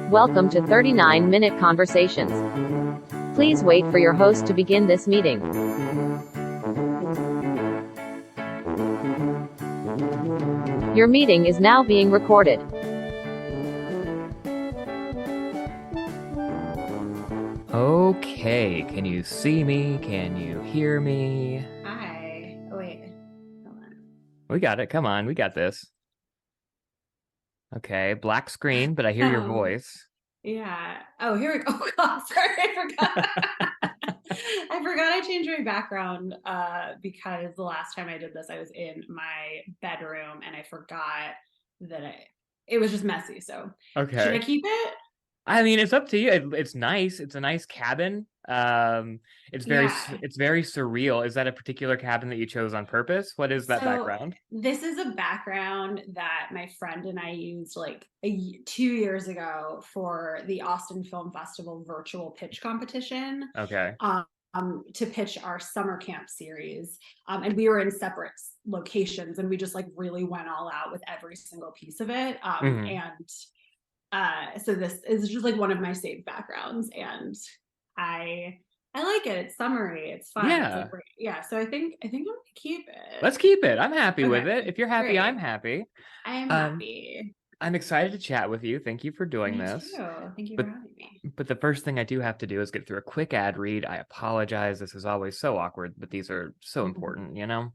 Welcome to 39-Minute Conversations. Please wait for your host to begin this meeting. Your meeting is now being recorded. Okay, can you see me? Can you hear me? Hi. Oh, wait. Hold on. We got it. Come on, we got this. Okay, black screen, but I hear your voice. Yeah. Oh, here we go. Oh, God. Sorry, I forgot. I forgot I changed my background because the last time I did this, I was in my bedroom and I forgot that it was just messy. So should I Okay. keep it? I mean, it's up to you. It's nice. It's a nice cabin. It's very Yeah. it's very surreal. Is that a particular cabin that you chose on purpose? What is that So background? this is a background that my friend and I used like 2 years ago for the Austin Film Festival virtual pitch competition. Okay. To pitch our summer camp series. And we were in separate locations and we just like really went all out with every single piece of it. So this is just like one of my saved backgrounds and I like it. It's summery. It's fun. It's Yeah. like great. Yeah. So I think I'm gonna keep it. Let's keep it. I'm happy with Okay. it. If you're happy, I'm Great. happy. I am Um, happy. I'm excited to chat with you. Thank you for doing Me this. too. Thank you for But having me. But the first thing I do have to do is get through a quick ad read. I apologize. This is always so awkward, but these are so important, you know?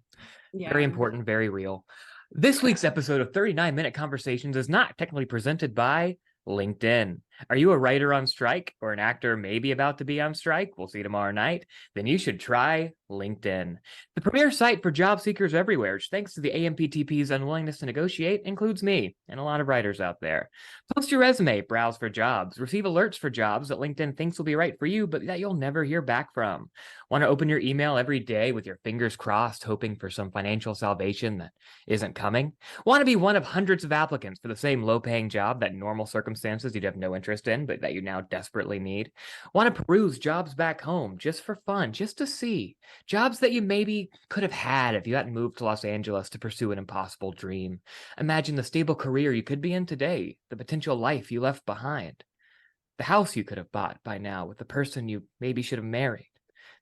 Very Yeah. important, very real. This week's episode of 39-Minute Conversations is not technically presented by LinkedIn. Are you a writer on strike or an actor maybe about to be on strike? We'll see tomorrow night. Then you should try LinkedIn, the premier site for job seekers everywhere, which thanks to the AMPTP's unwillingness to negotiate includes me and a lot of writers out there. Post your resume, browse for jobs, receive alerts for jobs that LinkedIn thinks will be right for you, but that you'll never hear back from. Want to open your email every day with your fingers crossed, hoping for some financial salvation that isn't coming? Want to be one of hundreds of applicants for the same low-paying job that in normal circumstances you'd have no interest in, but that you now desperately need? Want to peruse jobs back home just for fun, just to see? Jobs that you maybe could have had if you hadn't moved to Los Angeles to pursue an impossible dream. Imagine the stable career you could be in today, the potential life you left behind, the house you could have bought by now with the person you maybe should have married,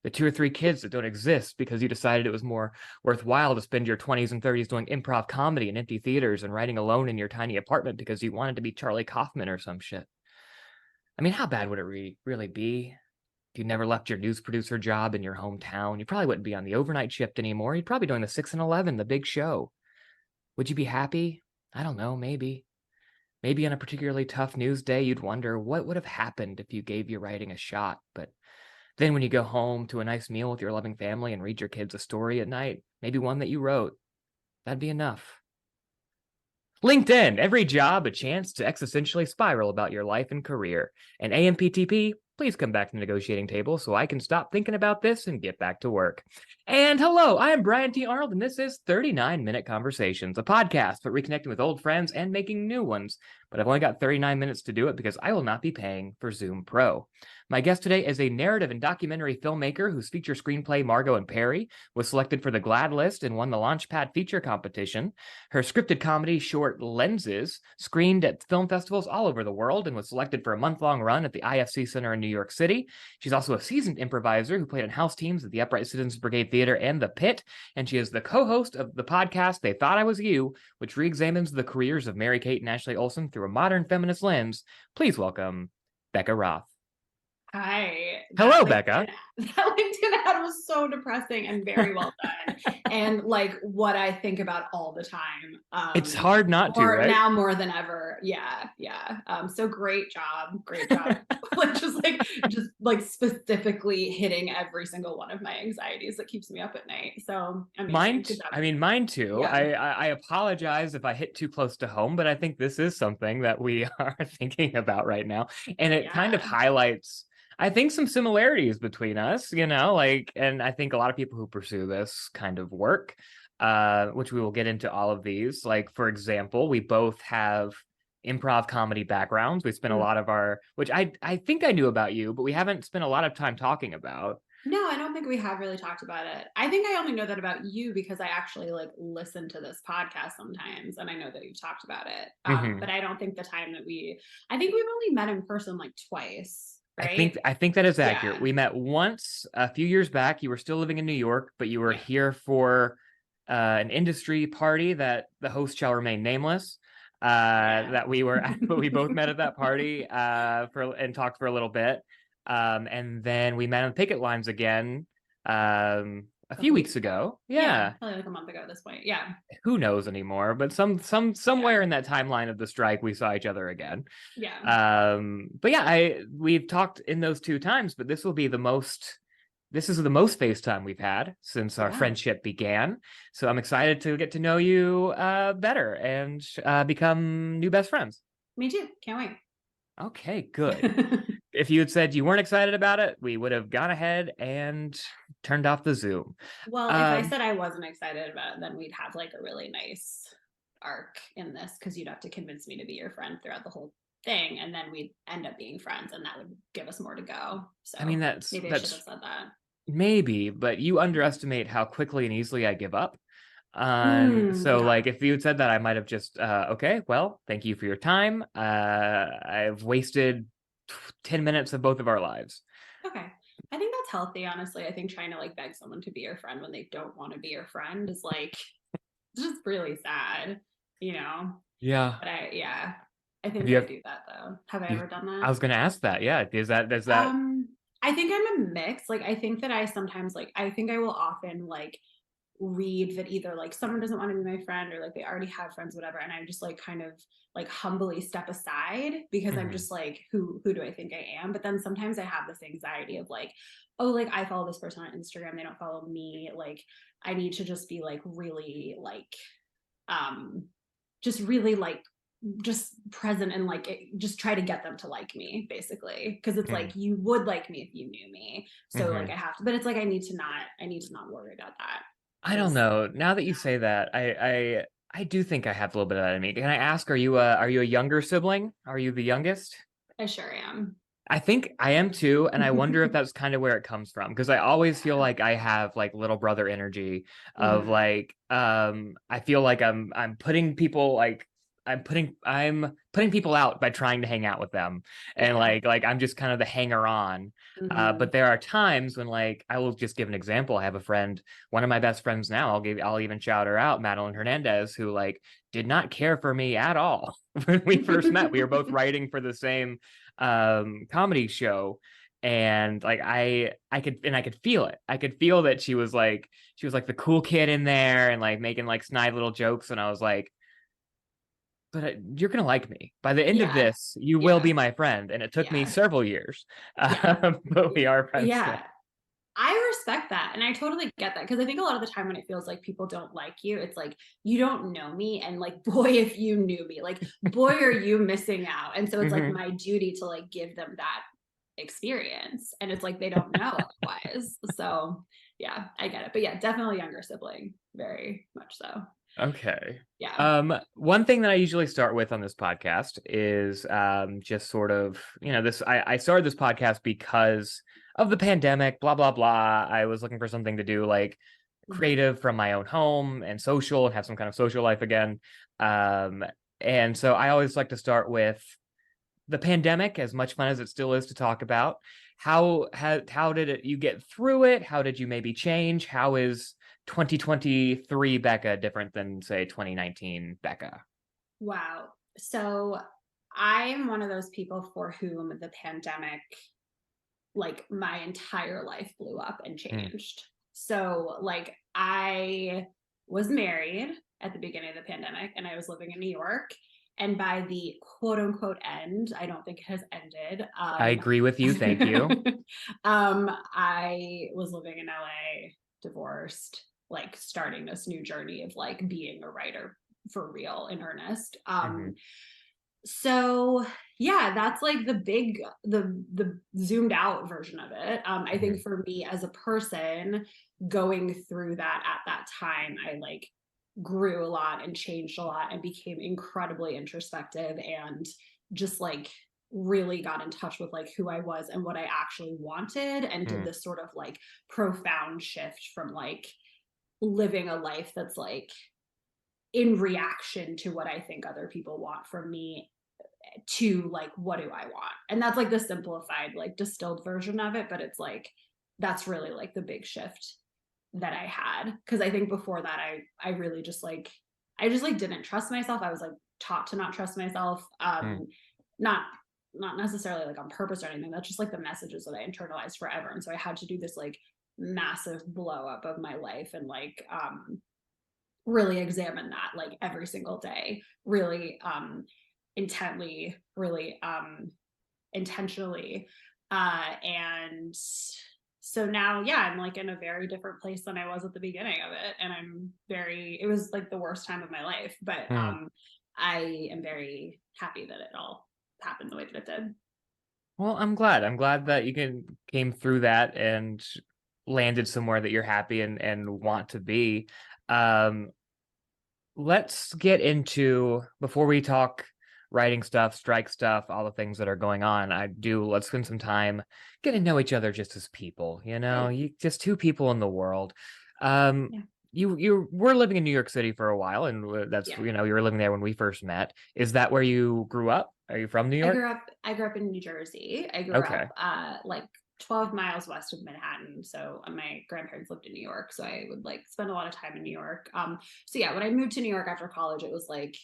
the 2 or 3 kids that don't exist because you decided it was more worthwhile to spend your 20s and 30s doing improv comedy in empty theaters and writing alone in your tiny apartment because you wanted to be Charlie Kaufman or some shit. I mean, how bad would it really be? If you never left your news producer job in your hometown, you probably wouldn't be on the overnight shift anymore. You'd probably be doing the 6 and 11, the big show. Would you be happy? I don't know, maybe. Maybe on a particularly tough news day, you'd wonder what would have happened if you gave your writing a shot. But then when you go home to a nice meal with your loving family and read your kids a story at night, maybe one that you wrote, that'd be enough. LinkedIn, every job a chance to existentially spiral about your life and career. And AMPTP, please come back to the negotiating table so I can stop thinking about this and get back to work. And hello, I am Brian T. Arnold, and this is 39-Minute Conversations, a podcast for reconnecting with old friends and making new ones. But I've only got 39 minutes to do it because I will not be paying for Zoom Pro. My guest today is a narrative and documentary filmmaker whose feature screenplay, Margo and Perry, was selected for the GLAAD list and won the Launchpad feature competition. Her scripted comedy short Lenses screened at film festivals all over the world and was selected for a month-long run at the IFC Center in New York City. She's also a seasoned improviser who played on house teams at the Upright Citizens Brigade Theater and The Pit, and she is the co-host of the podcast They Thought I Was You, which re-examines the careers of Mary-Kate and Ashley Olsen through a modern feminist lens. Please welcome Becca Roth. Hi. Hello, Becca. That LinkedIn ad was so depressing and very well done. And like what I think about all the time. It's hard not to, or right? now more than ever. Yeah. So great job. Great job. just like specifically hitting every single one of my anxieties that keeps me up at night. So amazing. Good job. Mine too. Yeah. I apologize if I hit too close to home, but I think this is something that we are thinking about right now. And it kind of highlights, I think, some similarities between us, you know, like, and I think a lot of people who pursue this kind of work, which we will get into all of these. Like, for example, we both have improv comedy backgrounds. We spent a lot of our, which I think I knew about you, but we haven't spent a lot of time talking about. No, I don't think we have really talked about it. I think I only know that about you because I actually like listen to this podcast sometimes, and I know that you've talked about it. Hmm. But I don't think the time that I think we've only met in person like twice, right? I think that is accurate. Yeah, We met once a few years back. You were still living in New York, but you were yeah, here for an industry party that the host shall remain nameless. yeah. That we were, but we both met at that party for and talked for a little bit, and then we met on the picket lines again a A few couple weeks weeks ago. ago. Yeah, Yeah, probably like a month ago at this point. Yeah, who knows anymore? But yeah, somewhere in that timeline of the strike, we saw each other again. yeah. But yeah, I we've talked in those two times, but this is the most FaceTime we've had since our Yeah. friendship began. So I'm excited to get to know you better and become new best friends. Me too. Can't Okay, good. wait. If you had said you weren't excited about it, we would have gone ahead and turned off the Zoom. Well, if I Um, said I wasn't excited about it, then we'd have like a really nice arc in this because you'd have to convince me to be your friend throughout the whole thing, and then we'd end up being friends, and that would give us more to go. I mean, So maybe I should have that's said that. maybe, but you underestimate how quickly and easily I give up. So Yeah. like if you had said that, I might have just okay, well, thank you for your time. I've wasted 10 minutes of both of our lives. Okay. I think that's healthy, honestly. I think trying to like beg someone to be your friend when they don't want to be your friend is like just really sad, you know? Yeah. But yeah, I Have think you I have do that though. Have I you ever done that? I was gonna ask that. Yeah. Does that I think I'm a mix. Like I think that I sometimes like I think I will often like read that either like someone doesn't want to be my friend or like they already have friends, whatever. And I'm just like kind of like humbly step aside because I'm Mhm, just like, who do I think I am? But then sometimes I have this anxiety of like, oh, like I follow this person on Instagram, they don't follow me. Like I need to just be like really like um just really like just present and like just try to get them to like me basically because it's mhm, like you would like me if you knew me, so like mhm. I have to, but it's like I need to not worry about that I don't because know. Now that you yeah, say that, I do think I have a little bit of that in me. Can I ask, are you a younger sibling? Are you the youngest? I sure am. I think I am too, and I wonder if that's kind of where it comes from because I always feel Yeah. like I have like little brother energy of Hmm. like I feel like I'm putting people like I'm putting people out by trying to hang out with them and Yeah. like I'm just kind of the hanger on. Hmm. But there are times when like I will just give an example. I have a friend, one of my best friends now. I'll even shout her out, Madeline Hernandez, who like did not care for me at all when we first met. We were both writing for the same comedy show, and like I could feel it. I could feel that she was like the cool kid in there and like making like snide little jokes, and I was like, but you're gonna like me by the end of Yeah. this, you will Yeah. be my friend. And it took me Yeah. several years, Yeah. but we are friends now. Yeah. I respect that. And I totally get that. Because I think a lot of the time when it feels like people don't like you, it's like, you don't know me. And like, boy, if you knew me, like, boy, are you missing out. And so it's like Hmm. my duty to like give them that experience. And it's like they don't know otherwise. So yeah, I get it. But yeah, definitely younger sibling. Very much so. Okay. Yeah. One thing that I usually start with on this podcast is just sort of, I started this podcast because of the pandemic, blah, blah, blah. I was looking for something to do like Mhm. creative from my own home and social and have some kind of social life again. Um, and so I always like to start with the pandemic, as much fun as it still is to talk about. How did you get through it? How did you maybe change? How is 2023 Becca different than say 2019 Becca? Wow. So I'm one of those people for whom the pandemic, like my entire life blew up and Mm, changed. So like I was married at the beginning of the pandemic and I was living in New York. And by the quote unquote end, I don't think it has ended. I agree with you. Thank you. I was living in LA, divorced, like starting this new journey of like being a writer for real in earnest. Hmm. So yeah, that's like the zoomed out version of it. I Hmm. think for me as a person going through that at that time, I like grew a lot and changed a lot and became incredibly introspective and just like really got in touch with like who I was and what I actually wanted, and did this sort of like profound shift from like living a life that's like in reaction to what I think other people want from me, to like, what do I want? And that's like the simplified, like distilled version of it. But it's like, that's really like the big shift that I had. Cause I think before that, I really just like, I just like didn't trust myself. I was like taught to not trust myself. Not necessarily like on purpose or anything. That's just like the messages that I internalized forever. And so I had to do this like massive blow up of my life, and like really examine that like every single day, really intently, really intentionally. And so now, yeah, I'm like in a very different place than I was at the beginning of it. And it was like the worst time of my life, but I am very happy that it all happened the way that it did. Well, I'm glad that you came through that and landed somewhere that you're happy and want to be. Let's get into, before we talk writing stuff, strike stuff, all the things that are going on, let's spend some time getting to know each other just as people, you just two people in the world. You were living in New York City for a while, and that's, you were living there when we first met. Is that where you grew up? Are you from New York? I grew up in New Jersey. I grew up like 12 miles west of Manhattan. So my grandparents lived in New York. So I would like spend a lot of time in New York. So yeah, when I moved to New York after college, it was like,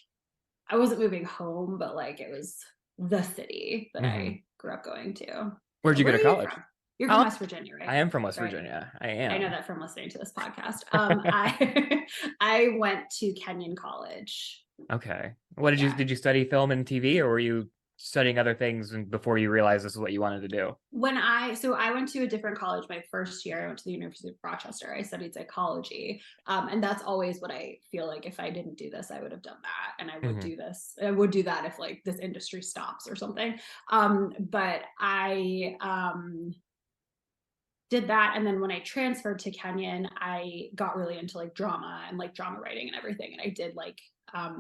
I wasn't moving home, but like it was the city that I grew up going to. Where'd you go to college? You're from West Virginia, right? I am from West Virginia. I am. I know that from listening to this podcast. I went to Kenyon College. Okay. What did you study film and TV, or were you studying other things before you realized this is what you wanted to do? I went to a different college my first year. I went to the University of Rochester. I studied psychology. And that's always what I feel like, if I didn't do this, I would have done that. And I would do this. I would do that if like this industry stops or something. But I did that. And then when I transferred to Kenyon, I got really into like drama and like drama writing and everything. And I did like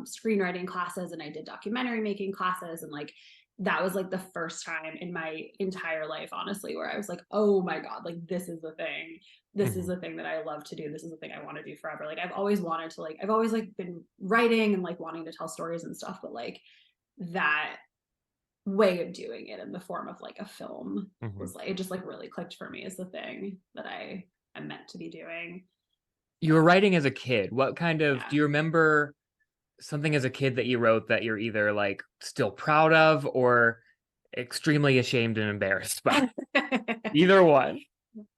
screenwriting classes, and I did documentary making classes, and like that was like the first time in my entire life, honestly, where I was like, oh my God, like this is the thing. This is the thing that I love to do. This is the thing I want to do forever. Like I've always wanted to I've always like been writing and like wanting to tell stories and stuff, but like that way of doing it in the form of like a film was like, it just like really clicked for me as the thing that I am meant to be doing. You were writing as a kid. What kind of, do you remember something as a kid that you wrote that you're either like still proud of or extremely ashamed and embarrassed by? Either one.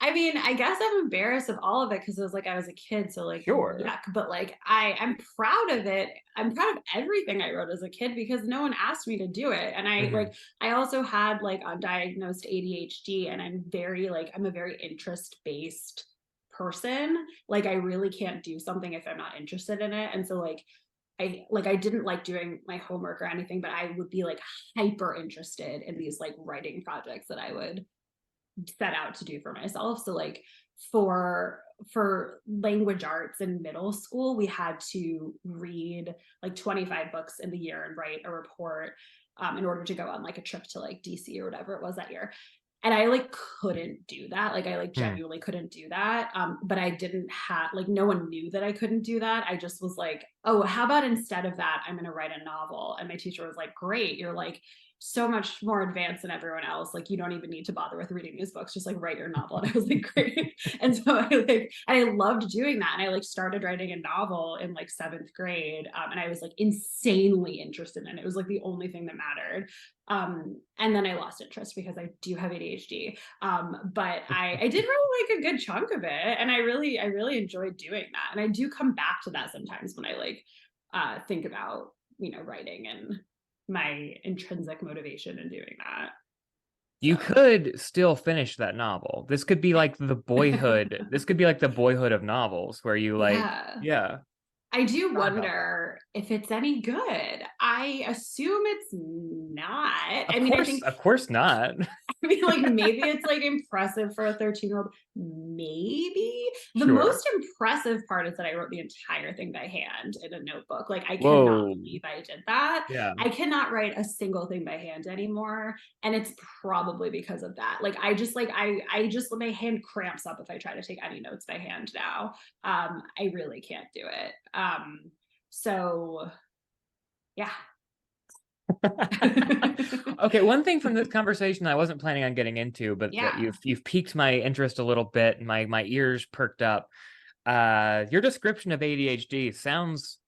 I mean, I guess I'm embarrassed of all of it because it was like I was a kid, so like yuck. But like I'm proud of it. I'm proud of everything I wrote as a kid because no one asked me to do it. And I also had like undiagnosed ADHD, and I'm a very interest-based person. Like I really can't do something if I'm not interested in it. And so I didn't like doing my homework or anything, but I would be like hyper interested in these like writing projects that I would set out to do for myself. So like for language arts in middle school, we had to read like 25 books in the year and write a report in order to go on like a trip to like DC or whatever it was that year. And I like couldn't do that. Like I like genuinely couldn't do that. But I didn't have like, no one knew that I couldn't do that. I just was like, oh, how about instead of that, I'm going to write a novel. And my teacher was like, great. You're like so much more advanced than everyone else. Like you don't even need to bother with reading these books. Just like write your novel. And I was like, great. And so I loved doing that. And I like started writing a novel in like 7th grade. And I was like insanely interested in it. It was like the only thing that mattered. And then I lost interest because I do have ADHD. But I did really like a good chunk of it. And I really enjoyed doing that. And I do come back to that sometimes when I like think about, writing and my intrinsic motivation in doing that. You could still finish that novel. This could be like the boyhood. This could be like the boyhood of novels where you like, I I do thought about that. wonder if it's any good. I assume it's not. I mean, I think Of course not. I mean, like maybe it's like impressive for a 13-year-old. Maybe the Sure. most impressive part is that I wrote the entire thing by hand in a notebook. Like I cannot Whoa. believe I did that. Yeah. I cannot write a single thing by hand anymore, and it's probably because of that. Like I just my hand cramps up if I try to take any notes by hand now. I really can't do it. So yeah. Okay, one thing from this conversation I wasn't planning on getting into, but that Yeah. you've piqued my interest a little bit, and my ears perked up. Your description of ADHD sounds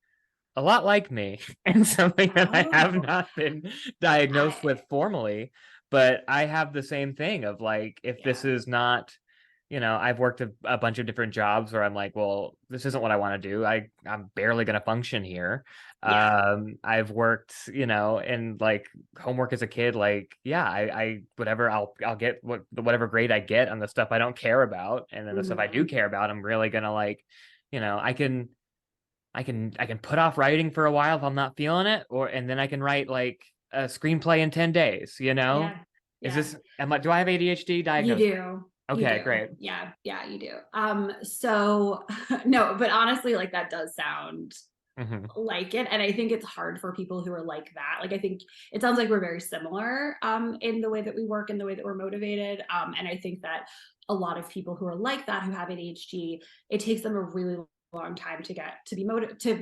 a lot like me, and something that I have Oh, not been diagnosed I with formally, but I have the same thing of like, if this yeah. is not, I've worked a bunch of different jobs where I'm like, well, this isn't what I want to do. I'm barely going to function here. Yeah. I've worked, in like homework as a kid, like, yeah, I whatever, I'll get whatever grade I get on the stuff I don't care about, and then the stuff I do Mhm. care about, I'm really gonna like, I can put off writing for a while if I'm not feeling it, and then I can write like a screenplay in 10 days, Yeah. Is Yeah. this do I have ADHD You diagnosed? do. You Okay, do. great. Yeah. Yeah, you do. So no, but honestly, like that does sound Hmm. like it. And I think it's hard for people who are like that. Like I think it sounds like we're very similar in the way that we work and the way that we're motivated. And I think that a lot of people who are like that, who have ADHD, it takes them a really long time to get to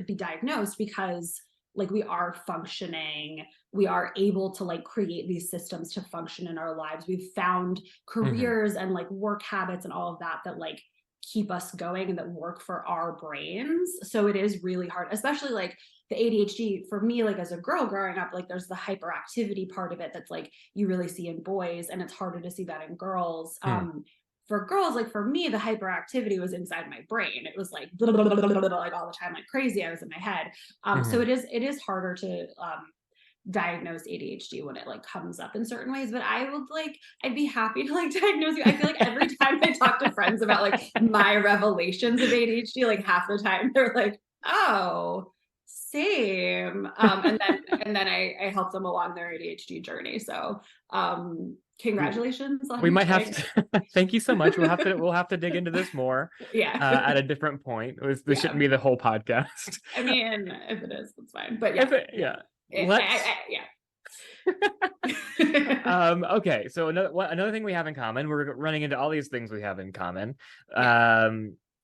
be diagnosed, because like we are functioning, we are able to like create these systems to function in our lives. We've found Hmm. careers and like work habits and all of that that like keep us going and that work for our brains. So it is really hard, especially like the ADHD for me, like as a girl growing up, like there's the hyperactivity part of it that's like you really see in boys, and it's harder to see that in girls. Hmm. For girls, like for me, the hyperactivity was inside my brain. It was like blah, blah, blah, blah, blah, like all the time, like crazy. I was in my head. So Hmm. it is harder to diagnose ADHD when it like comes up in certain ways, but I'd be happy to like diagnose you. I feel like every time I talk to friends about like my revelations of ADHD, like half the time they're like, oh, same. And then I help them along their ADHD journey. So congratulations We on might have diagnosis. to. Thank you so much. We'll have to dig into this more Yeah. at a different point. This shouldn't Yeah. be the whole podcast. I mean, if it is, that's fine. But yeah, If it, yeah. yeah, let's. Yeah. Okay, so another thing we have in common, we're running into all these things we have in common. Yeah.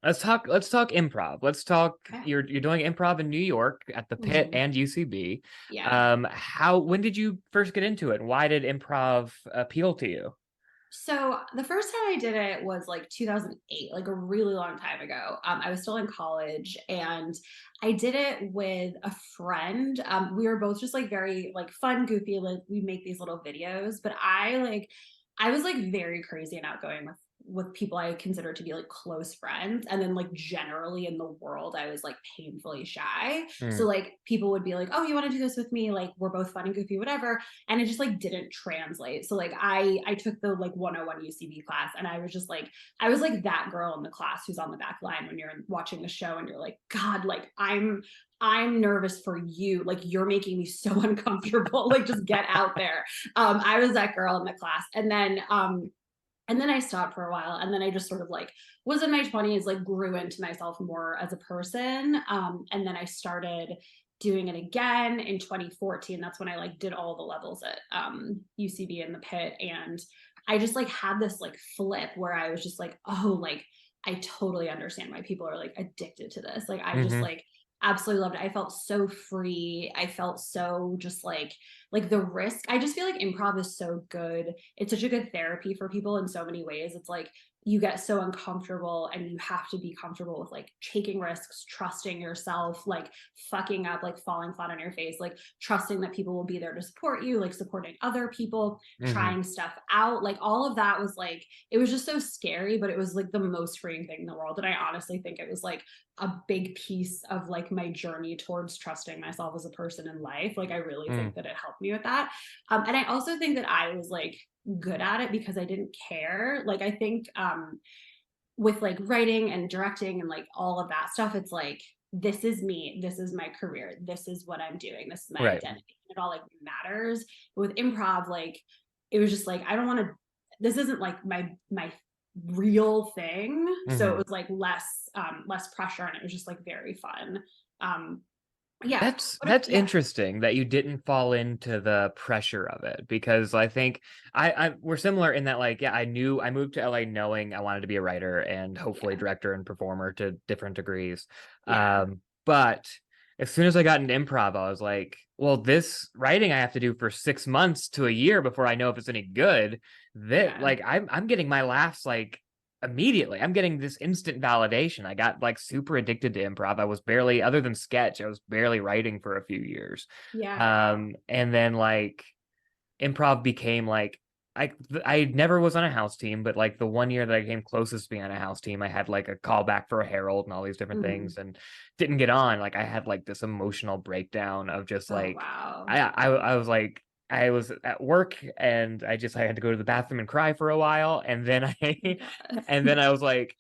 Let's talk improv. Let's talk, Okay. you're doing improv in New York at the Pit Mhm. and UCB. Yeah. When did you first get into it? Why did improv appeal to you? So the first time I did it was like 2008, like a really long time ago. I was still in college, and I did it with a friend. We were both just like very like fun, goofy. Like we make these little videos, but I was like very crazy and outgoing with people I consider to be like close friends, and then like generally in the world I was like painfully shy. So Hmm. like people would be like, oh, you want to do this with me, like we're both fun and goofy, whatever. And it just like didn't translate. So like I took the like 101 UCB class, and I was like that girl in the class who's on the back line when you're watching the show and you're like, God, like I'm nervous for you. Like you're making me so uncomfortable. Like just get out there. I was that girl in the class. And then I stopped for a while, and then I just sort of like was in my 20s, like grew into myself more as a person. And then I started doing it again in 2014. That's when I like did all the levels at UCB in the Pit. And I just like had this like flip where I was just like, oh, like I totally understand why people are like addicted to this. Like I just Hmm. like absolutely loved it. I felt so free. I felt so just like the risk. I just feel like improv is so good. It's such a good therapy for people in so many ways. It's like you get so uncomfortable, and you have to be comfortable with like taking risks, trusting yourself, like fucking up, like falling flat on your face, like trusting that people will be there to support you, like supporting other people, Hmm. trying stuff out. Like all of that was like, it was just so scary, but it was like the most freeing thing in the world. And I honestly think it was like a big piece of like my journey towards trusting myself as a person in life. Like I really think that it helped me with that. And I also think that I was like good at it because I didn't care. Like I think with like writing and directing and like all of that stuff, it's like this is me, this is my career, this is what I'm doing, this is my Right. identity. It all like matters. But with improv, like it was just like, I don't want to, this isn't like my real thing. So it was like less pressure, and it was just like very fun. Um yeah. That's Yeah. interesting that you didn't fall into the pressure of it, because I think I we're similar in that, like, yeah, I moved to LA knowing I wanted to be a writer and hopefully Yeah. director and performer to different degrees. Yeah. But as soon as I got into improv, I was like, well, this writing I have to do for 6 months to a year before I know if it's any good. That, Yeah. like, I'm getting my laughs like immediately. I'm getting this instant validation. I got like super addicted to improv. I was barely, other than sketch, I was barely writing for a few years. Yeah. And then like improv became like, I never was on a house team, but like the one year that I came closest to being on a house team, I had like a callback for a Herald and all these different Mhm. things, and didn't get on. Like I had like this emotional breakdown of just Oh like, wow. I was like, I was at work and I had to go to the bathroom and cry for a while, and then Oh I my God. and then I was like,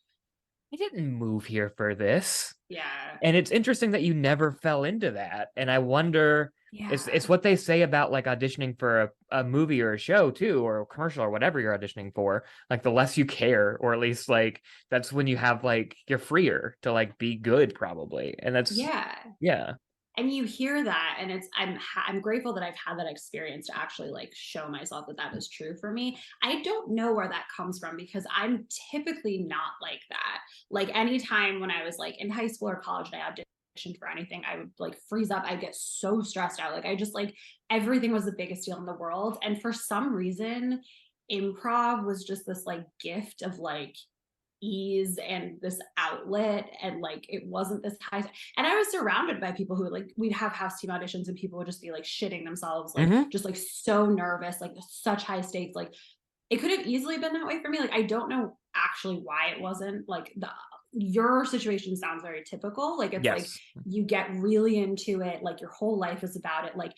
I didn't move here for this. Yeah. And it's interesting that you never fell into that. And I wonder, it's Yeah. what they say about like auditioning for a movie or a show too, or a commercial or whatever you're auditioning for. Like the less you care, or at least like that's when you have like you're freer to like be good probably. And that's, Yeah. yeah. And you hear that, and I'm grateful that I've had that experience to actually like show myself that that is true for me. I don't know where that comes from, because I'm typically not like that. Like anytime when I was like in high school or college and I auditioned for anything, I would like freeze up. I get so stressed out. Like I just like everything was the biggest deal in the world. And for some reason, improv was just this like gift of like ease and this outlet, and like it wasn't this high. And I was surrounded by people who like, we'd have house team auditions and people would just be like shitting themselves, like Hmm. just like so nervous, like such high stakes. Like it could have easily been that way for me. Like I don't know actually why it wasn't. Like the your situation sounds very typical. Like it's like Yes. you get really into it, like your whole life is about it. Like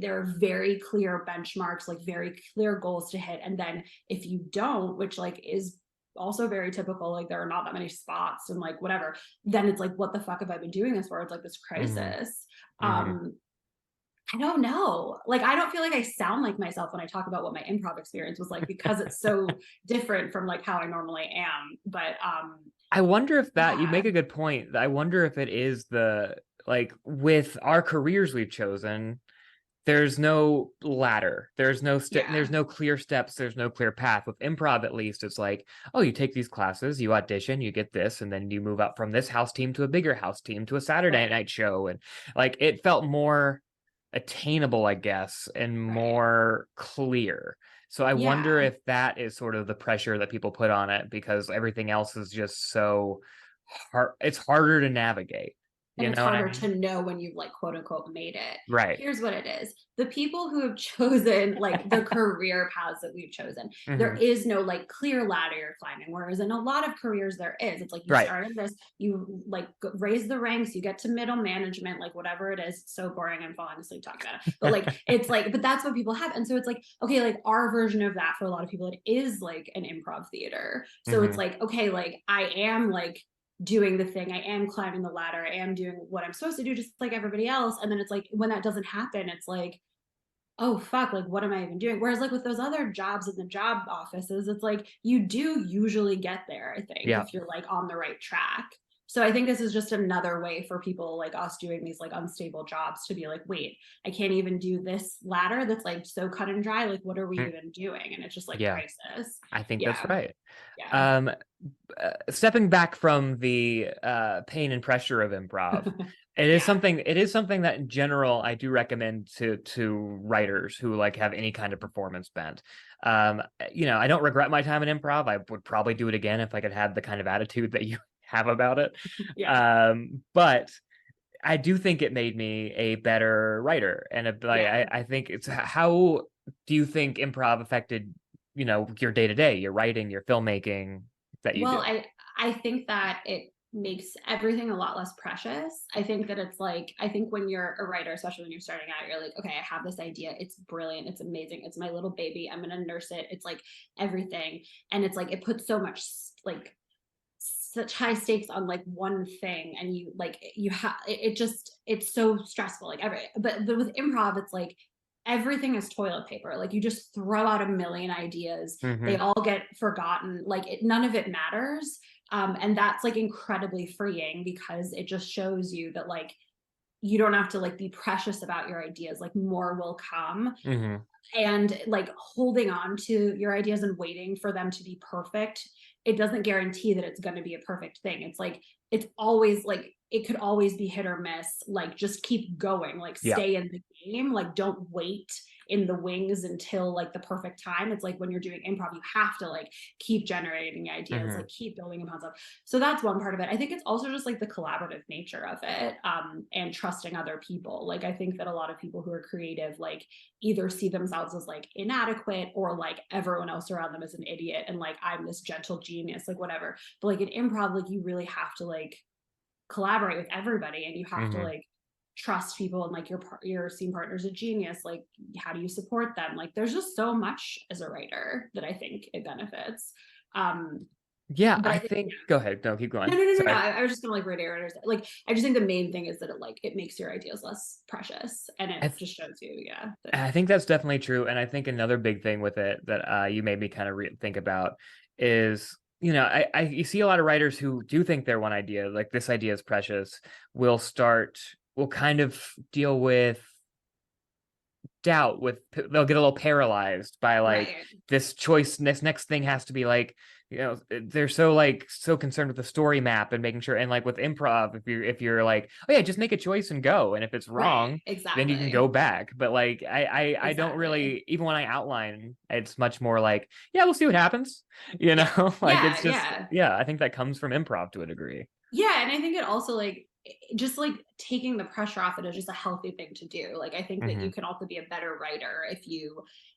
there are very clear benchmarks, like very clear goals to hit, and then if you don't, which like is also very typical, like there are not that many spots and like whatever, then it's like, what the fuck have I been doing this for? It's like this Hmm. crisis. Hmm. um I don't know. Like, I don't feel like I sound like myself when I talk about what my improv experience was like, because it's so different from like how I normally am. But I wonder if that, you yeah, make a good point. I wonder if it is the, like, with our careers we've chosen, there's no ladder. There's yeah, no clear steps. There's no clear path. With improv, at least, it's like, oh, you take these classes, you audition, you get this, and then you move up from this house team to a bigger house team to a Saturday right, night show. And like it felt more attainable, I guess, and right. more clear. So I wonder Yeah. if that is sort of the pressure that people put on it, because everything else is just so hard. It's harder to navigate. And You it's know what I harder mean? to know when you've like quote unquote made it. Right. Here's what it is. The people who have chosen like the career paths that we've chosen, there Hmm. is no like clear ladder you're climbing. Whereas in a lot of careers there is. It's like you Right. start in this, you like raise the ranks, you get to middle management, like whatever it is. It's so boring. I'm falling asleep talking about it. But like it's like, but that's what people have. And so it's like, okay, like our version of that for a lot of people, it is like an improv theater. So it's Hmm. like, okay, like I am like doing the thing, I am climbing the ladder, I am doing what I'm supposed to do just like everybody else. And then it's like when that doesn't happen, it's like, oh fuck, like what am I even doing? Whereas like with those other jobs in the job offices, it's like you do usually get there, I think, Yeah. if you're like on the right track. So I think this is just another way for people like us doing these like unstable jobs to be like, wait, I can't even do this ladder that's like so cut and dry, like what are we Mm. even doing? And it's just like Yeah. crisis. I think that's Yeah. right. Yeah. Um, Stepping back from the pain and pressure of improv, Yeah. it is something that in general I do recommend to writers who like have any kind of performance bent. I don't regret my time in improv. I would probably do it again if I could have the kind of attitude that you have about it. Yeah. But I do think it made me a better writer, and Yeah. I think it's, how do you think improv affected, your day to day, your writing, your filmmaking that you Well, do? I think that it makes everything a lot less precious. I think that it's like, I think when you're a writer, especially when you're starting out, you're like, okay, I have this idea. It's brilliant. It's amazing. It's my little baby. I'm going to nurse it. It's like everything. And it's like, it puts so much like such high stakes on like one thing, and you like you have it just it's so stressful like but with improv it's like everything is toilet paper. Like you just throw out a million ideas, they all get forgotten, like none of it matters. And that's like incredibly freeing, because it just shows you that like you don't have to like be precious about your ideas, like more will come. And like holding on to your ideas and waiting for them to be perfect, it doesn't guarantee that it's going to be a perfect thing. It's like it's always like it could always be hit or miss. Like just keep going, like stay in the game, like don't wait in the wings until like the perfect time. It's like when you're doing improv, you have to like keep generating ideas, like keep building upon stuff. So that's one part of it. I think it's also just like the collaborative nature of it, and trusting other people. Like I think that a lot of people who are creative like either see themselves as like inadequate, or like everyone else around them is an idiot and like I'm this gentle genius, like whatever. But like in improv, like you really have to like collaborate with everybody, and you have to like trust people, and like your scene partner's a genius, like how do you support them? Like there's just so much as a writer that I think it benefits. Yeah, But I think go ahead. No, keep going. no. I was just gonna like reiterate, like I just think the main thing is that it makes your ideas less precious, and it just shows you I think that's definitely true. And I think another big thing with it that you made me kind of think about is, you know, you see a lot of writers who do think their one idea, like this idea is precious, will kind of deal with doubt, they'll get a little paralyzed by like this choice, this next thing has to be like, you know, they're so concerned with the story map and making sure. And like with improv, if you're like, oh yeah, just make a choice and go, and if it's wrong, then you can go back. But like I don't really, even when I outline, it's much more like, yeah, we'll see what happens, you know. Like it's just I think that comes from improv to a degree. Yeah, and I think it also like just like taking the pressure off it is just a healthy thing to do. Like I think that you can also be a better writer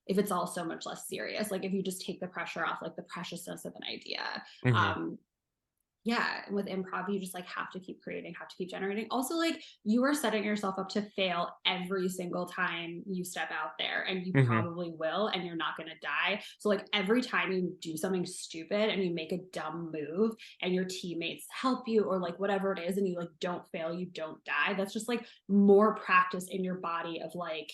if it's all so much less serious. Like if you just take the pressure off, like the preciousness of an idea. Yeah, with improv, you just like have to keep creating, have to keep generating. Also, like you are setting yourself up to fail every single time you step out there, and you probably will, and you're not going to die. So like every time you do something stupid and you make a dumb move and your teammates help you, or like whatever it is, and you like don't fail, you don't die, that's just like more practice in your body of like,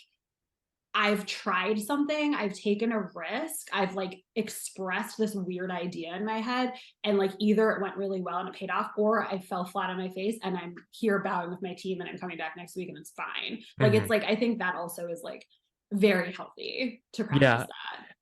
I've tried something, I've taken a risk, I've like expressed this weird idea in my head, and like either it went really well and it paid off, or I fell flat on my face and I'm here bowing with my team and I'm coming back next week and it's fine. Like it's like I think that also is like very healthy to practice that.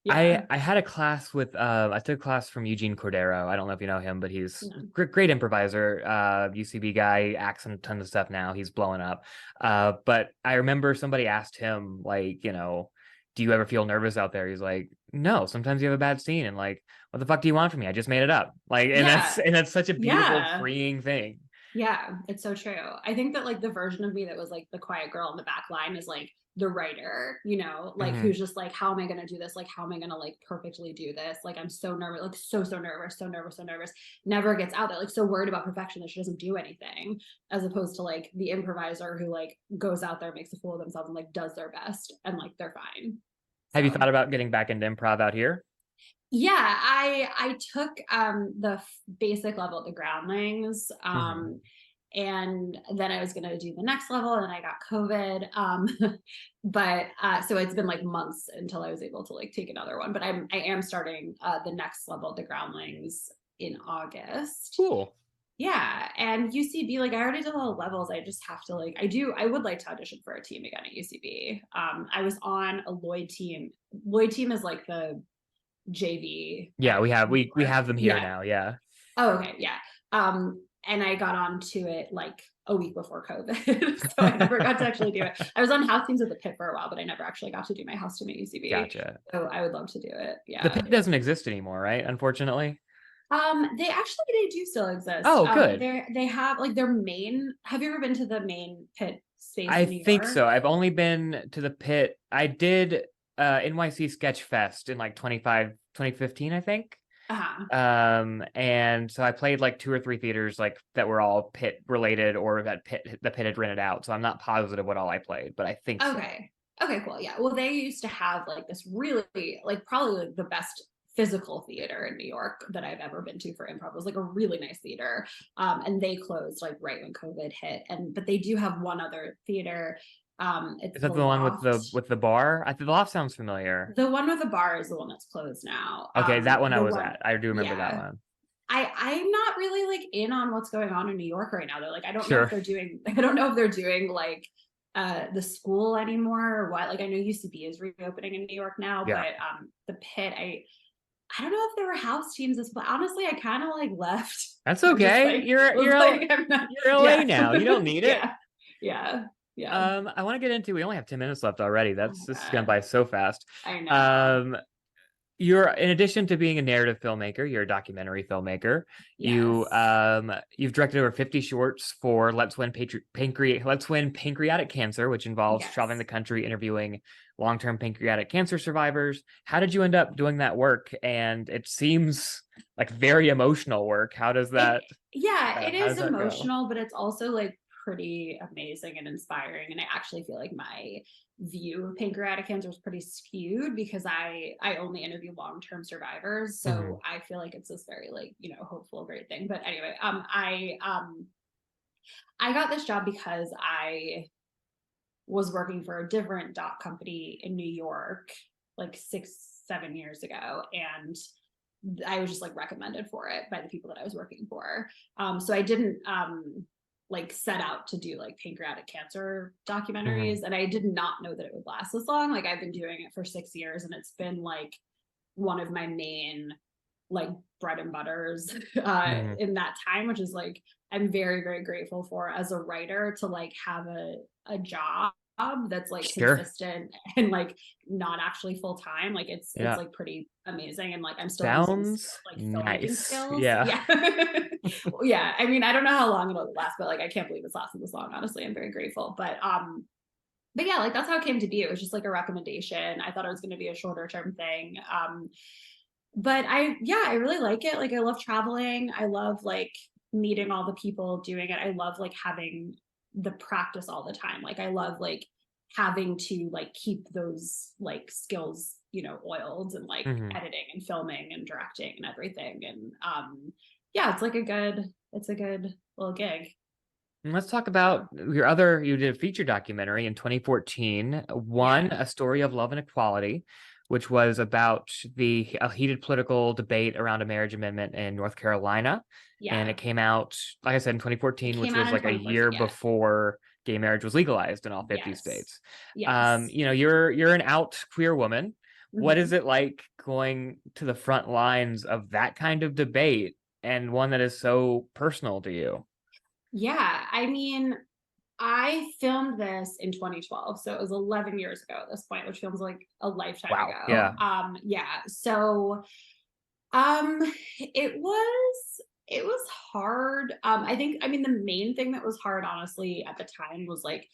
Yeah. I had a class with I took a class from Eugene Cordero. I don't know if you know him, but he's great improviser, UCB guy, acts in a ton of stuff now. He's blowing up. But I remember somebody asked him, like, you know, do you ever feel nervous out there? He's like, no, sometimes you have a bad scene, and like, what the fuck do you want from me? I just made it up. Like, and that's such a beautiful, freeing thing. Yeah, it's so true. I think that like the version of me that was like the quiet girl in the back line is like the writer, you know, like who's just like, how am I going to do this? Like, how am I going to like perfectly do this? Like, I'm so nervous, like so nervous, never gets out there, like so worried about perfection that she doesn't do anything, as opposed to like the improviser who like goes out there, makes a fool of themselves and like does their best and like they're fine. Have you thought about getting back into improv out here? Yeah, I took the basic level at the Groundlings, and then I was gonna do the next level, and then I got COVID. But so it's been like months until I was able to like take another one. But I am starting the next level at the Groundlings in August. Cool. Yeah, and UCB, like I already did all the levels. I just have to like I would like to audition for a team again at UCB. I was on a Lloyd team. Lloyd team is like the JV. Yeah, we have them here now. Yeah. Oh, okay. Yeah. And I got onto it like a week before COVID. So I never got to actually do it. I was on house teams at the Pit for a while, but I never actually got to do my house team at UCB. Gotcha. So I would love to do it. Yeah. The Pit doesn't exist anymore, right? Unfortunately. They do still exist. Oh, good. They have like their main. Have you ever been to the main Pit space? I in New think York? so. I've only been to the Pit. I did NYC Sketch Fest in like 2015, I think. And so I played like 2 or 3 theaters like that were all Pit related, or that the Pit had rented out. So I'm not positive what all I played, but I think so. Okay, cool. Yeah. Well, they used to have like this really like probably like the best physical theater in New York that I've ever been to for improv. It was like a really nice theater. And they closed like right when COVID hit. But they do have one other theater. It's Is that the the one Loft. with the bar? I think the Loft sounds familiar. The one with the bar is the one that's closed now. Okay, that one I The was one, at. I do remember that yeah. one. I'm not really like in on what's going on in New York right now. They're like, I don't know if Sure. they're doing like the school anymore or what. Like I know UCB is reopening in New York now, Yeah. but the Pit, I don't know if there were house teams as well. Honestly, I kind of like left. That's I'm just, okay. like, You're like, I'm not, you're LA yeah. now. You don't need it. Yeah. Yeah. I want to get into, we only have 10 minutes left already. Oh This is my gone God. by so fast. I know. You're, in addition to being a narrative filmmaker, you're a documentary filmmaker. Yes. You've directed over 50 shorts for Let's Win Pancreatic Cancer, which involves Yes. traveling the country interviewing long-term pancreatic cancer survivors. How did you end up doing that work? And it seems like very emotional work. How does that It how is does that go? emotional, but it's also like pretty amazing and inspiring. And I actually feel like my view of pancreatic cancer is pretty skewed because I only interview long-term survivors. So I feel like it's this very like, hopeful, great thing. But anyway, I got this job because I was working for a different doc company in New York like 6-7 years ago, and I was just like recommended for it by the people that I was working for. So I didn't like set out to do like pancreatic cancer documentaries, and I did not know that it would last this long. Like I've been doing it for 6 years, and it's been like one of my main like bread and butters in that time, which is like I'm very, very grateful for as a writer to like have a job that's like consistent and like not actually full time. Like it's like pretty amazing, and like I'm still using Sounds like filmmaking nice. skills. Yeah. Yeah. I mean, I don't know how long it'll last, but like I can't believe it's lasted this long. Honestly, I'm very grateful. But yeah, like that's how it came to be. It was just like a recommendation. I thought it was going to be a shorter term thing. But I really like it. Like I love traveling. I love like meeting all the people doing it. I love like having the practice all the time. Like I love like having to like keep those like skills, oiled, and like editing and filming and directing and everything. And yeah, it's a good little gig. And let's talk about you did a feature documentary in 2014, A Story of Love and Equality, which was about a heated political debate around a marriage amendment in North Carolina. Yeah. And it came out, like I said, in 2014, which was like a year before gay marriage was legalized in all 50 states. Yes. You're an out queer woman. What is it like going to the front lines of that kind of debate, and one that is so personal to you? Yeah, I mean, I filmed this in 2012, so it was 11 years ago at this point, which feels like a lifetime ago. Yeah. So, it was hard. I mean, the main thing that was hard, honestly, at the time was like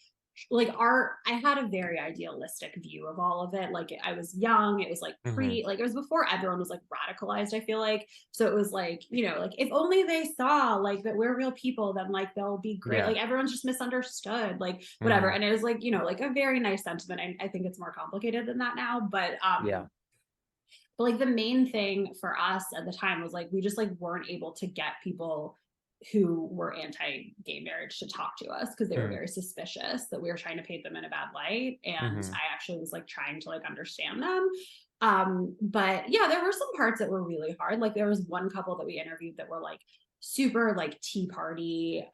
I had a very idealistic view of all of it. Like I was young, it was like like it was before everyone was like radicalized, I feel like. So it was like, like if only they saw like that we're real people, then like they'll be great. Yeah. Like everyone's just misunderstood, like whatever. And it was like, like a very nice sentiment. I think it's more complicated than that now, but but like the main thing for us at the time was like we just like weren't able to get people who were anti-gay marriage to talk to us because they were very suspicious that we were trying to paint them in a bad light. And I actually was like trying to like understand them. But yeah, there were some parts that were really hard. Like there was one couple that we interviewed that were like super like Tea Party,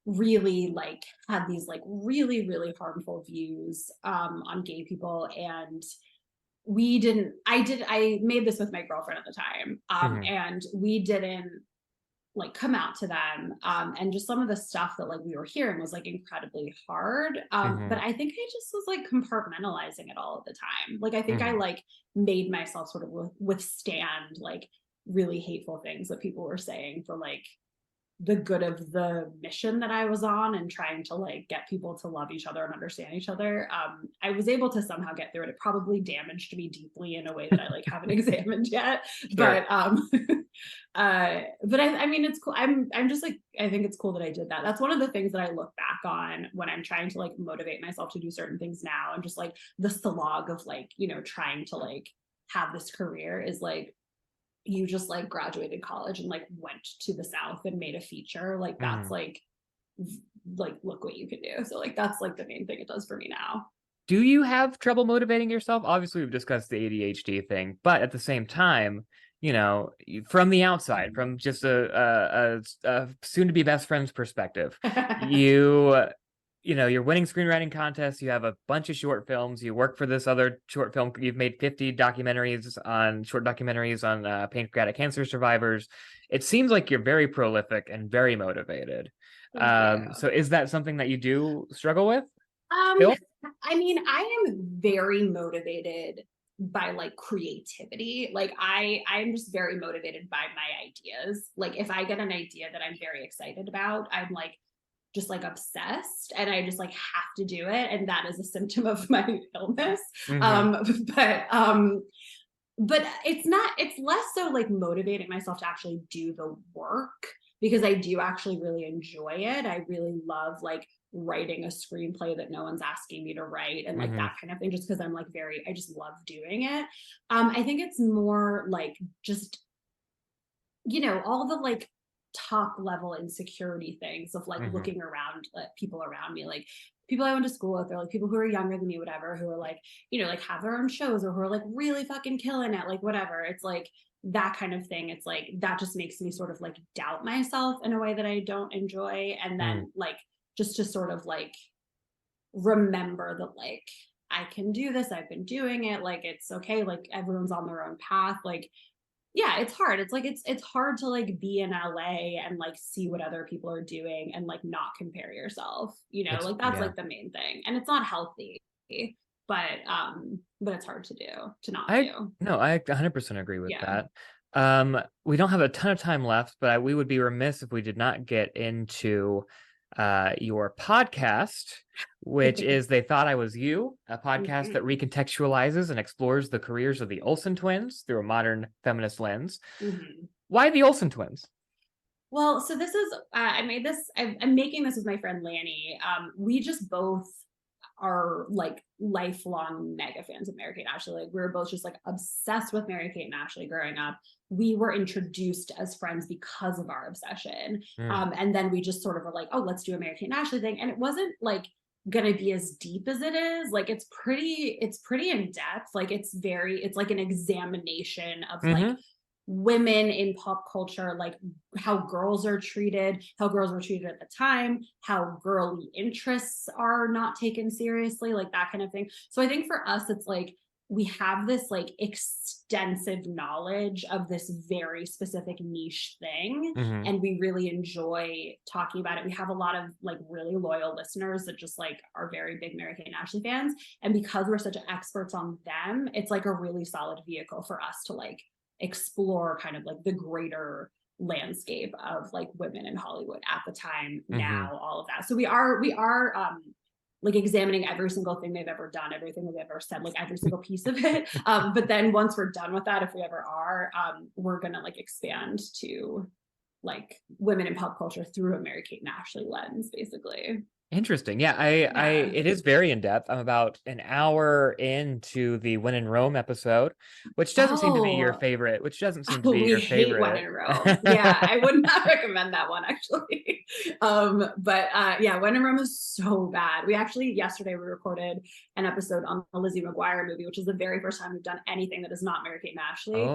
really like had these like really, really harmful views on gay people. And I made this with my girlfriend at the time. And we didn't like come out to them, and just some of the stuff that like we were hearing was like incredibly hard, but I think I just was like compartmentalizing it all at the time. Like I think I like made myself sort of withstand like really hateful things that people were saying for like the good of the mission that I was on, and trying to like get people to love each other and understand each other. I was able to somehow get through it. It probably damaged me deeply in a way that I like haven't examined yet. Sure. But I mean, it's cool. I'm just like, I think it's cool that I did that. That's one of the things that I look back on when I'm trying to like motivate myself to do certain things now. I'm just like the slog of like, trying to like have this career is like, you just like graduated college and like went to the South and made a feature. Like that's like look what you can do. So like that's like the main thing it does for me now. Do you have trouble motivating yourself? Obviously, we've discussed the ADHD thing, but at the same time, you know, from the outside, from just a soon-to-be best friend's perspective, you know, you're winning screenwriting contests. You have a bunch of short films. You work for this other short film. You've made 50 short documentaries on pancreatic cancer survivors. It seems like you're very prolific and very motivated. So is that something that you do struggle with still? I mean, I am very motivated by like creativity. Like I'm just very motivated by my ideas. Like if I get an idea that I'm very excited about, I'm like just like obsessed and I just like have to do it. And that is a symptom of my illness. But it's less so like motivating myself to actually do the work, because I do actually really enjoy it. I really love like writing a screenplay that no one's asking me to write and like that kind of thing, just because I'm like I just love doing it. I think it's more like just, you know, all the like top level insecurity things of like looking around like people around me, like people I went to school with, or like people who are younger than me, whatever, who are like, you know, like have their own shows or who are like really fucking killing it, like whatever. It's like that kind of thing. It's like that just makes me sort of like doubt myself in a way that I don't enjoy. And then like just to sort of like remember that like I can do this, I've been doing it, like it's okay, like everyone's on their own path. Like yeah, it's hard. It's like it's hard to like be in LA and like see what other people are doing and like not compare yourself, you know, like that's like the main thing. And it's not healthy, but it's hard to not do. No, I 100% agree with that. We don't have a ton of time left, but we would be remiss if we did not get into your podcast, which is They Thought I Was You, a podcast that recontextualizes and explores the careers of the Olsen twins through a modern feminist lens. Why the Olsen twins? Well, so this is I'm making this with my friend Lanny. We just both are like lifelong mega fans of Mary-Kate and Ashley. Like we were both just like obsessed with Mary-Kate and Ashley growing up. We were introduced as friends because of our obsession. And then we just sort of were like, oh, let's do a Mary-Kate and Ashley thing. And it wasn't like gonna be as deep as it is. Like it's pretty in depth. Like it's like an examination of like women in pop culture, like how girls are treated, how girls were treated at the time, how girly interests are not taken seriously, like that kind of thing. So I think for us, it's like we have this like extensive knowledge of this very specific niche thing, and we really enjoy talking about it. We have a lot of like really loyal listeners that just like are very big Mary-Kate and Ashley fans, and because we're such experts on them, it's like a really solid vehicle for us to like explore kind of like the greater landscape of like women in Hollywood at the time, now, all of that. So we are like examining every single thing they've ever done, everything they've ever said, like every single piece of it. But then once we're done with that, if we ever are, we're gonna like expand to like women in pop culture through a Mary-Kate and Ashley lens, basically. Interesting. Yeah, it is very in depth. I'm about an hour into the When in Rome episode, which doesn't seem to be your favorite. We hate When in Rome. Yeah, I would not recommend that one actually. Yeah, When in Rome is so bad. We actually yesterday we recorded an episode on the Lizzie McGuire movie, which is the very first time we've done anything that is not Mary-Kate and Ashley.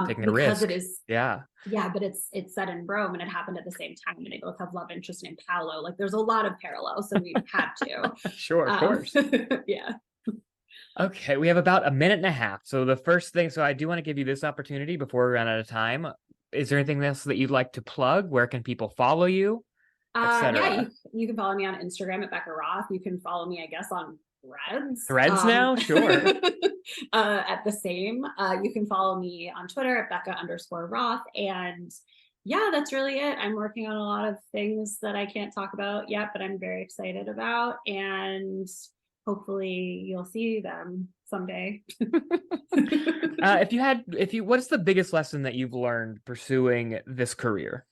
Taking a risk. It is. Yeah, but it's set in Rome and it happened at the same time, and they both have love interest named Paolo. Like there's a lot of parallels, so we had to. Sure, of course. Yeah. Okay, we have about a minute and a half. So the first thing, so I do want to give you this opportunity before we run out of time. Is there anything else that you'd like to plug? Where can people follow you? Yeah, you can follow me on Instagram at Becca Roth. You can follow me, I guess, on Threads now? Sure. At the same. You can follow me on Twitter at Becca_Roth. And yeah, that's really it. I'm working on a lot of things that I can't talk about yet, but I'm very excited about. And hopefully you'll see them someday. What's the biggest lesson that you've learned pursuing this career?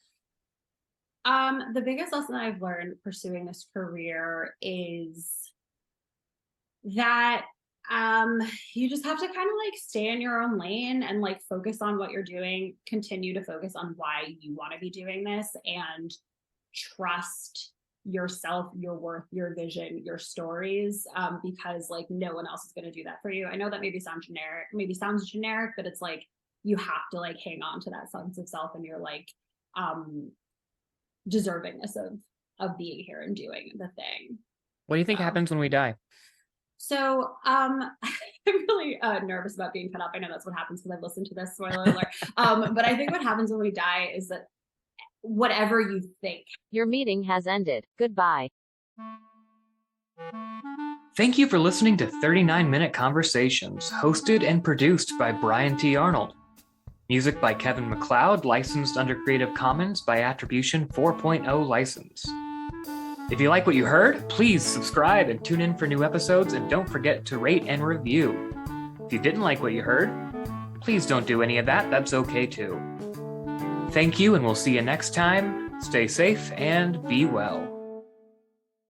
The biggest lesson I've learned pursuing this career is that You just have to kind of like stay in your own lane and like focus on what you're doing, continue to focus on why you want to be doing this, and trust yourself, your worth, your vision, your stories, because like no one else is going to do that for you. I know that maybe sounds generic, but it's like you have to like hang on to that sense of self and your like deservingness of being here and doing the thing. What do you think happens when we die? So I'm really nervous about being cut up. I know that's what happens because I've listened to this, spoiler alert. But I think what happens when we die is that whatever you think. Your meeting has ended. Goodbye. Thank you for listening to 39-Minute Conversations, hosted and produced by Brian T. Arnold. Music by Kevin MacLeod, licensed under Creative Commons by Attribution 4.0 license. If you like what you heard, please subscribe and tune in for new episodes, and don't forget to rate and review. If you didn't like what you heard, please don't do any of that. That's okay too. Thank you, and we'll see you next time. Stay safe and be well.